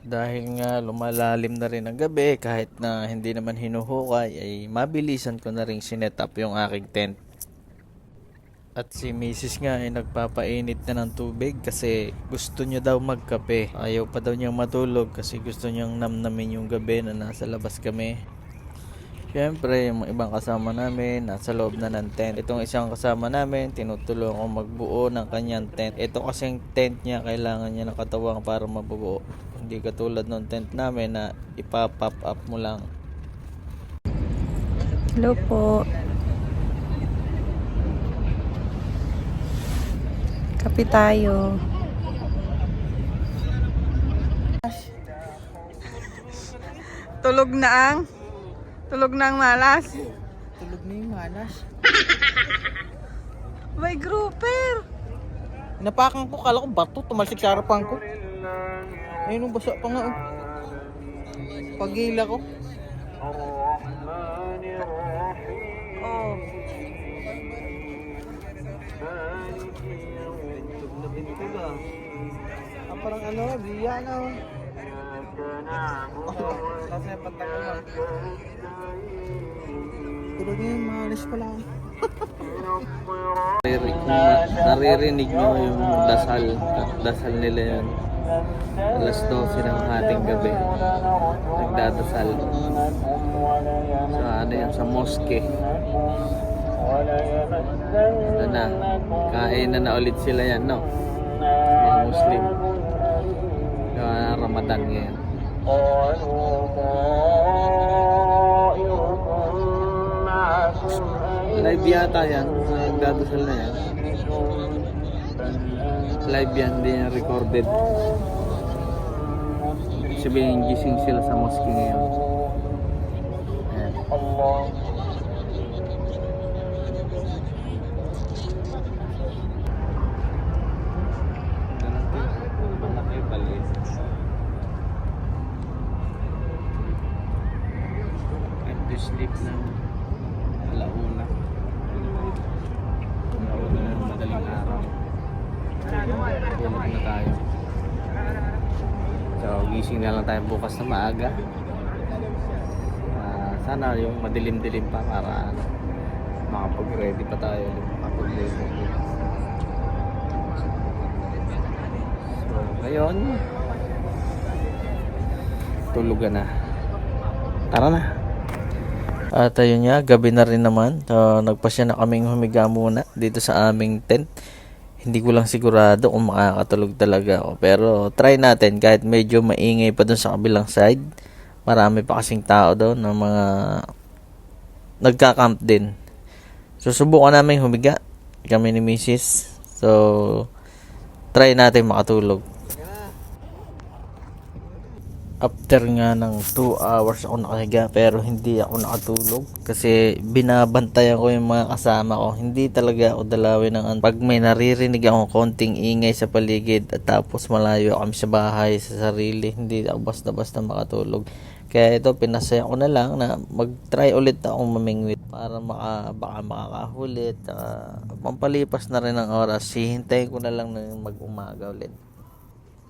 Dahil nga lumalalim na rin ang gabi, kahit na hindi naman hinuhukay, ay mabilisan ko na rin sinet up yung aking tent. At si Mrs. nga ay nagpapainit na ng tubig kasi gusto niya daw magkape. Ayaw pa daw niyang matulog kasi gusto niyang namnamin yung gabi na nasa labas kami. Siyempre, yung ibang kasama namin nasa loob na ng tent. Itong isang kasama namin, tinutulungan ko magbuo ng kanyang tent. Ito kasing tent niya, kailangan niya ng katawang para mabuo. Hindi katulad ng tent namin na ipapop up mo lang. Hello po. Kape tayo. Tulog na ang malas. Tulog na yung malas. May grouper. Napakan ko, kala ko bato, tumalsik sa harapan ko. Ayun, basa pa nga. Pagila ko. Oh. Parang ano, biya na. Kasi patakulan. Tulog na yung malas pala. Naririnig nyo yung dasal nila yan. Alas 12 ng ating gabi nagdadasal sa ano yan, sa mosque. Ito na, kain na ulit sila yan, no? Mga Muslim kaya Ramadan ngayon. Live yata yan, nagdadasal na yan. Live yan, hindi yan recorded. Sabihin, gising sila sa mosque ngayon. Ayan. Time to sleep na alauna. Alauna na madaling araw. Tulog na tayo. So, gising na lang tayo bukas na maaga. Sana yung madilim-dilim pa para makapag-ready pa tayo. Makapag-ready. So, ngayon, tulugan na. Tara na. At ayun nga, gabi na rin naman. So, nagpasya na kaming humiga muna dito sa aming tent. Hindi ko lang sigurado kung makakatulog talaga ako. Pero try natin kahit medyo maingay pa dun sa kabilang side. Marami pa kasing tao doon ng mga nagka-camp din. So subukan namin humiga kami ni Mrs. So try natin makatulog. After nga ng 2 hours ako nakahiga pero hindi ako nakatulog kasi binabantayan ko yung mga kasama ko. Hindi talaga ako dalawin ng pag may naririnig akong konting ingay sa paligid at tapos malayo kami sa bahay, sa sarili, hindi ako basta-basta makatulog. Kaya ito, pinasaya ko na lang na mag-try ulit akong mamingwit para baka makakahulit. Pampalipas na rin ang oras, hihintayin ko na lang na mag-umaga ulit.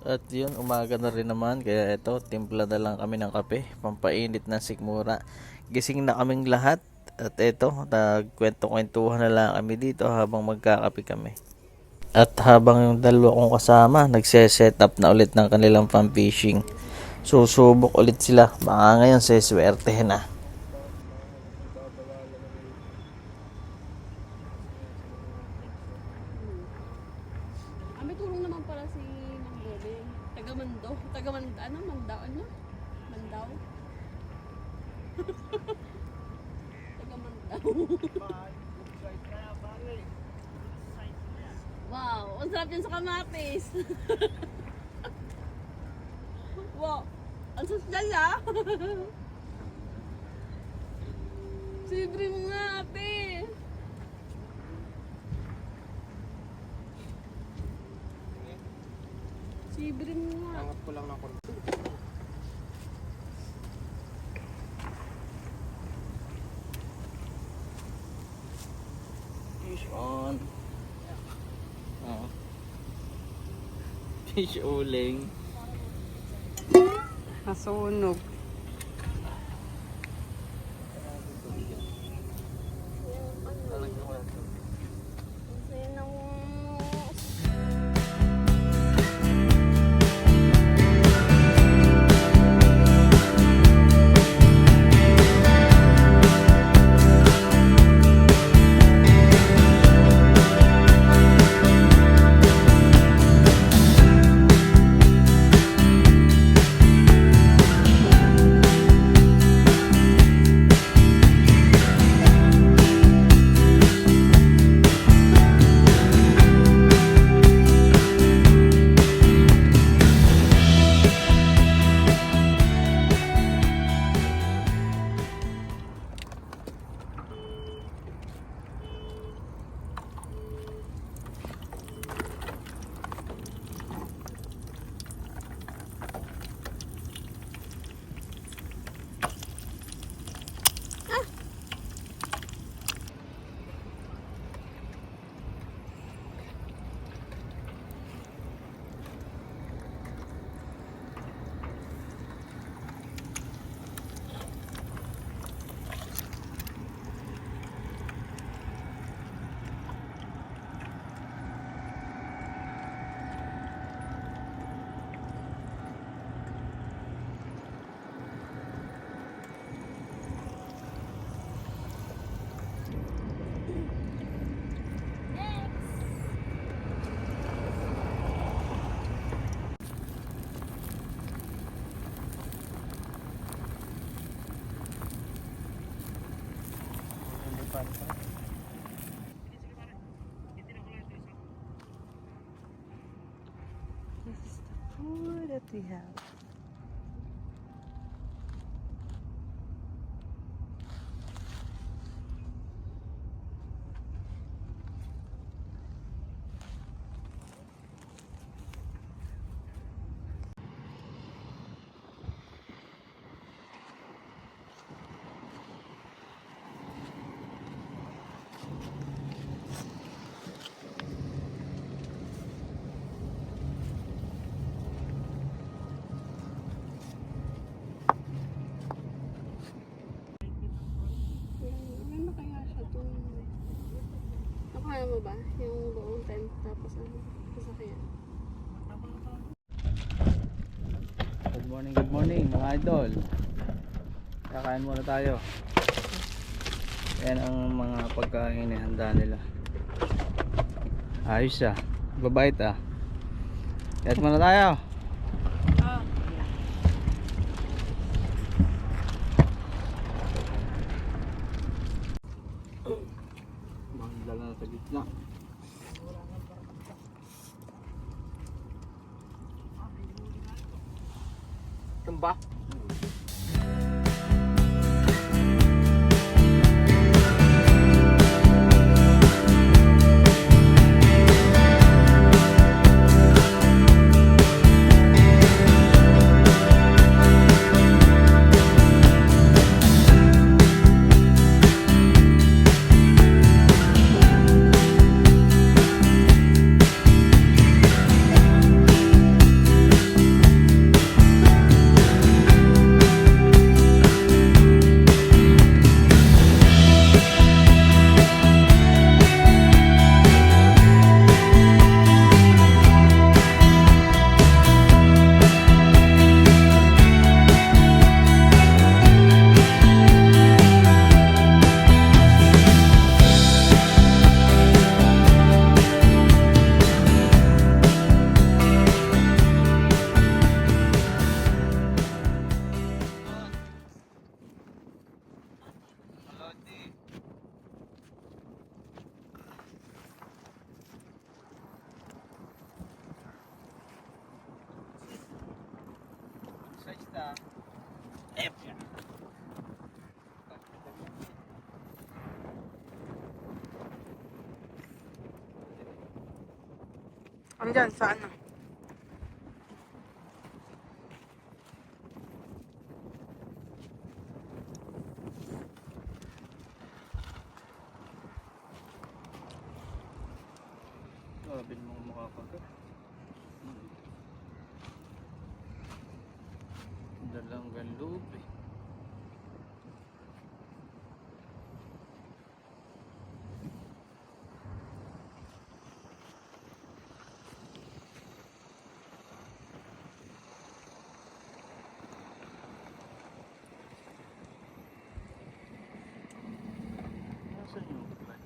At yun, umaga na rin naman. Kaya ito, timpla na lang kami ng kape. Pampainit ng sikmura. Gising na kaming lahat. At ito, nagkwento-kwentuhan na lang kami dito habang magkakape kami. At habang yung dalawa kong kasama, nagse-set up na ulit ng kanilang pang-fishing. Susubok ulit sila. Baka ngayon, seswertehin na. May tulong naman pala si Mang Bebe. Taga-Mandaw. Ano? Mandaw? Ano? Mandaw? Taga-Mandaw. Wow! Ang sarap yan sa kamatis. Wow! Ang sosyal ah! Libre mo nga ate! Libre mo nga. Angat ko lang ng konti. Fish on. Fish uling. Nasunog. Kasi nang... This is the food that we have. Ano kaya siya ito? Nakaya mo ba? Yung buong tent tapos ano? Sasakyan. Good morning mga idol. Kakain muna tayo. Yan ang mga pagkain na handa nila. Ayos ah. Babait ah. Kahit muna tayo. Dala na sa gitna. Tumba. Ano dyan? Sa ano? Grabe mo makakagat. lang hanggang loob eh. Nasaan yung guys?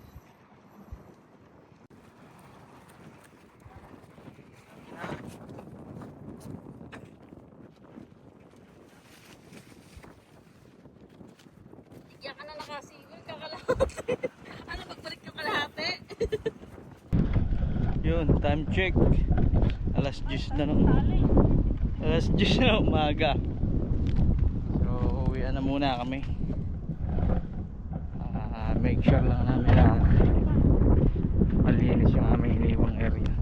Bigyan ka na nakasigol, kakalahati. Ano, magbalik yung kalahati? Yun, time check. Alas 10 na ng Alas 10 na ng umaga. So, uwian na muna kami. Make sure lang namin na malinis yung aming iniwang area.